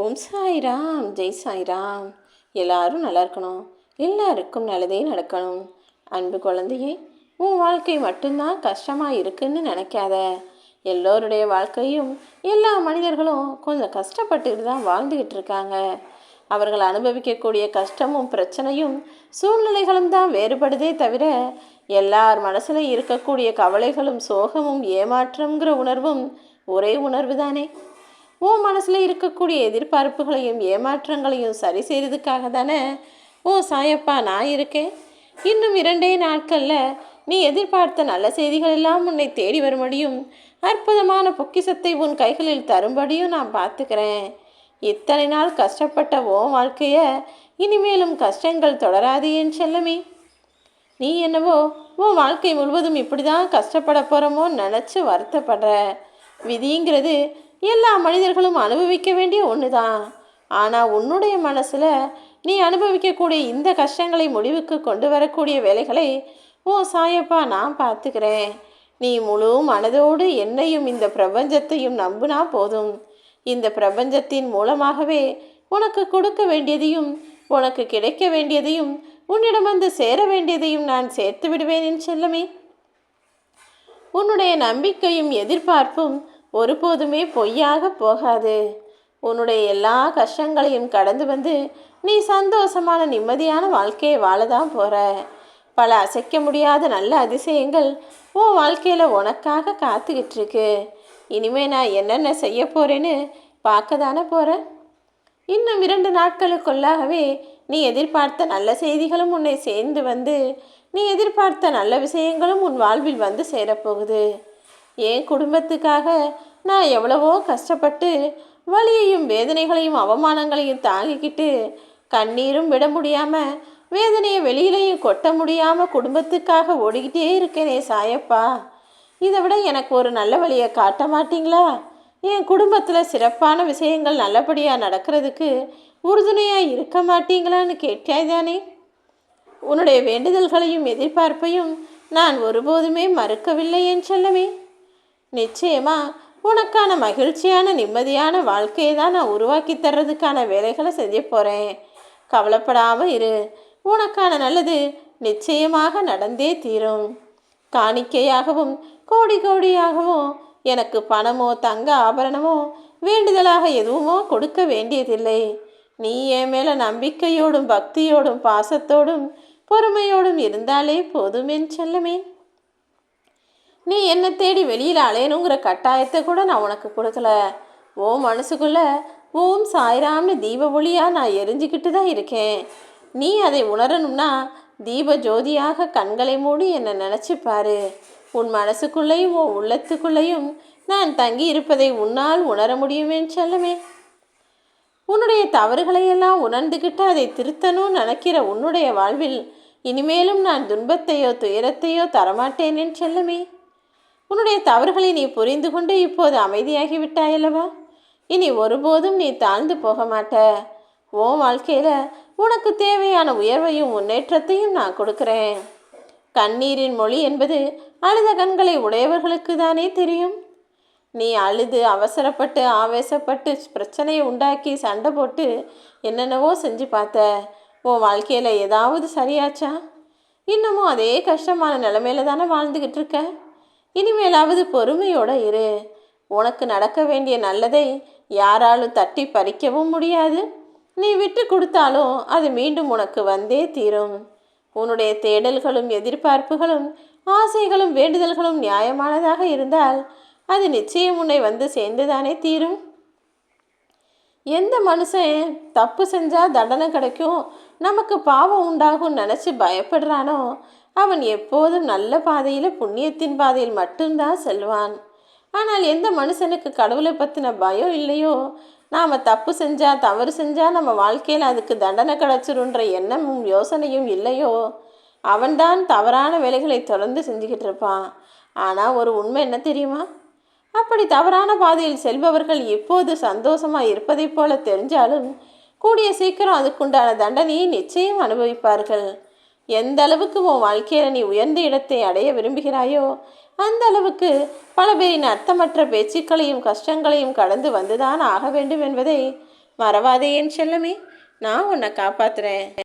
ஓம் சாய்ராம், ஜெய் சாய்ராம். எல்லாரும் நல்லா இருக்கணும், எல்லாருக்கும் நல்லதே நடக்கணும். அன்பு குழந்தையே, உன் வாழ்க்கை மட்டும்தான் கஷ்டமாக இருக்குன்னு நினைக்காத. எல்லோருடைய வாழ்க்கையும் எல்லா மனிதர்களும் கொஞ்சம் கஷ்டப்பட்டுக்கிட்டு தான் வாழ்ந்துக்கிட்டு இருக்காங்க. அவர்கள் அனுபவிக்கக்கூடிய கஷ்டமும் பிரச்சனையும் சூழ்நிலைகளும் தான் வேறுபடுதே தவிர எல்லார் மனசில் இருக்கக்கூடிய கவலைகளும் சோகமும் ஏமாற்றங்கிற உணர்வும் ஒரே உணர்வு தானே. உன் மனசில் இருக்கக்கூடிய எதிர்பார்ப்புகளையும் ஏமாற்றங்களையும் சரி செய்கிறதுக்காக தானே ஓ சாயப்பா நான் இருக்கேன். இன்னும் 2 நாட்களில் நீ எதிர்பார்த்த நல்ல செய்திகள் எல்லாம் உன்னை தேடி வரும்படியும் அற்புதமான பொக்கிஷத்தை உன் கைகளில் தரும்படியும் நான் பார்த்துக்கிறேன். இத்தனை நாள் கஷ்டப்பட்ட ஓ வாழ்க்கையை இனிமேலும் கஷ்டங்கள் தொடராது என் செல்லமே. நீ என்னவோ உன் வாழ்க்கை முழுவதும் இப்படி தான் கஷ்டப்பட போகிறோமோ நினச்சி வருத்தப்படுற. விதிங்கிறது எல்லா மனிதர்களும் அனுபவிக்க வேண்டிய ஒன்று தான். ஆனால் உன்னுடைய மனசில் நீ அனுபவிக்கக்கூடிய இந்த கஷ்டங்களை முடிவுக்கு கொண்டு வரக்கூடிய வேலைகளை ஓ சாயப்பா நான் பார்த்துக்கிறேன். நீ முழு மனதோடு என்னையும் இந்த பிரபஞ்சத்தையும் நம்பினா போதும். இந்த பிரபஞ்சத்தின் மூலமாகவே உனக்கு கொடுக்க வேண்டியதையும் உனக்கு கிடைக்க வேண்டியதையும் உன்னிடம் வந்து சேர வேண்டியதையும் நான் சேர்த்து விடுவேன் என் செல்லமே. உன்னுடைய நம்பிக்கையும் எதிர்பார்ப்பும் ஒருபோதுமே பொய்யாக போகாது. உன்னுடைய எல்லா கஷ்டங்களையும் கடந்து வந்து நீ சந்தோஷமான நிம்மதியான வாழ்க்கையை வாழதான் போகிற. பல அசைக்க முடியாத நல்ல அதிசயங்கள் உன் வாழ்க்கையில் உனக்காக காத்துக்கிட்டு இருக்கு. இனிமேல் நான் என்னென்ன செய்ய போகிறேன்னு பார்க்க தானே போகிறேன். இன்னும் 2 நாட்களுக்குள்ளாகவே நீ எதிர்பார்த்த நல்ல செய்திகளும் உன்னை சேர்ந்து வந்து நீ எதிர்பார்த்த நல்ல விஷயங்களும் உன் வாழ்வில் வந்து சேரப்போகுது. என் குடும்பத்துக்காக நான் எவ்வளவோ கஷ்டப்பட்டு வலியையும் வேதனைகளையும் அவமானங்களையும் தாங்கிக்கிட்டு கண்ணீரும் விட முடியாமல் வேதனையை வெளியிலையும் கொட்ட முடியாமல் குடும்பத்துக்காக ஓடிக்கிட்டே இருக்கேனே சாயப்பா. இதை விட எனக்கு ஒரு நல்ல வழியை காட்ட மாட்டீங்களா? என் குடும்பத்தில் சிறப்பான விஷயங்கள் நல்லபடியாக நடக்கிறதுக்கு உறுதுணையாக இருக்க மாட்டீங்களான்னு கேட்டாய்தானே. உன்னுடைய வேண்டுதல்களையும் எதிர்பார்ப்பையும் நான் ஒருபோதுமே மறுக்கவில்லை என் செல்லமே. நிச்சயமா உனக்கான மகிழ்ச்சியான நிம்மதியான வாழ்க்கையை தான் நான் உருவாக்கி தர்றதுக்கான வேலைகளை செஞ்சு போகிறேன். கவலைப்படாமல் இரு. உனக்கான நல்லது நிச்சயமாக நடந்தே தீரும். காணிக்கையாகவும் கோடி கோடியாகவும் எனக்கு பணமோ தங்க ஆபரணமோ வேண்டுதலாக எதுவுமோ கொடுக்க வேண்டியதில்லை. நீ என் மேலே நம்பிக்கையோடும் பக்தியோடும் பாசத்தோடும் பொறுமையோடும் இருந்தாலே போதும் என் செல்லமே. நீ என்னை தேடி வெளியில் அலையணுங்கிற கட்டாயத்தை கூட நான் உனக்கு கொடுக்கல. ஓ மனசுக்குள்ள ஓம் சாய்ராம்னு தீப ஒளியாக நான் எரிஞ்சிக்கிட்டு தான் இருக்கேன். நீ அதை உணரணும்னா தீப ஜோதியாக கண்களை மூடி என்னை நினச்சிப்பாரு. உன் மனசுக்குள்ளேயும் உன் உள்ளத்துக்குள்ளேயும் நான் தங்கி இருப்பதை உன்னால் உணர முடியுமேன்னு செல்லமே. உன்னுடைய தவறுகளையெல்லாம் உணர்ந்துக்கிட்டு அதை திருத்தணும்னு நினைக்கிற உன்னுடைய வாழ்வில் இனிமேலும் நான் துன்பத்தையோ துயரத்தையோ தரமாட்டேனேன்னு செல்லமே. உன்னுடைய தவறுகளை நீ புரிந்து கொண்டு இப்போது அமைதியாகி விட்டாயல்லவா? இனி ஒருபோதும் நீ தாழ்ந்து போக மாட்ட. உன் வாழ்க்கையில் உனக்கு தேவையான உயர்வையும் முன்னேற்றத்தையும் நான் கொடுக்குறேன். கண்ணீரின் மொழி என்பது அழுத கண்களை உடையவர்களுக்கு தானே தெரியும். நீ அழுது அவசரப்பட்டு ஆவேசப்பட்டு பிரச்சனையை உண்டாக்கி சண்டை போட்டு என்னென்னவோ செஞ்சு பார்த்த. உன் வாழ்க்கையில் ஏதாவது சரியாச்சா? இன்னமும் அதே கஷ்டமான நிலைமையில தானே வாழ்ந்துக்கிட்டு இருக்க. இனிமேலாவது பொறுமையோடு இரு. உனக்கு நடக்க வேண்டிய நல்லதை யாராலும் தட்டி பறிக்கவும் முடியாது. நீ விட்டு கொடுத்தாலும் அது மீண்டும் உனக்கு வந்தே தீரும். உன்னுடைய தேடல்களும் எதிர்பார்ப்புகளும் ஆசைகளும் வேண்டுதல்களும் நியாயமானதாக இருந்தால் அது நிச்சயம் உன்னை வந்து சேர்ந்துதானே தீரும். எந்த மனுஷன் தப்பு செஞ்சால் தண்டனை கிடைக்கும், நமக்கு பாவம் உண்டாகும் நினச்சி பயப்படுறானோ அவன் எப்போதும் நல்ல பாதையில் புண்ணியத்தின் பாதையில் மட்டும்தான் செல்வான். ஆனால் எந்த மனுஷனுக்கு கடவுளை பற்றின பயம் இல்லையோ, நாம் தப்பு செஞ்சால் தவறு செஞ்சால் நம்ம வாழ்க்கையில் அதுக்கு தண்டனை கிடச்சிருன்ற எண்ணமும் யோசனையும் இல்லையோ, அவன்தான் தவறான வேலைகளை தொடர்ந்து செஞ்சுக்கிட்டு இருப்பான். ஆனால் ஒரு உண்மை என்ன தெரியுமா? அப்படி தவறான பாதையில் செல்பவர்கள் இப்போது சந்தோஷமாக இருப்பதைப் போல தெரிஞ்சாலும் கூடிய சீக்கிரம் அதுக்குண்டான தண்டனையை நிச்சயம் அனுபவிப்பார்கள். எந்த அளவுக்கு உன் வாழ்க்கையில் நீ உயர்ந்த இடத்தை அடைய விரும்புகிறாயோ அந்த அளவுக்கு பல பேரின் அர்த்தமற்ற பேச்சுக்களையும் கஷ்டங்களையும் கடந்து வந்துதான் ஆக வேண்டும் என்பதை மறவாதே என் செல்லமே, நான் உன்னை காப்பாத்துறேன்.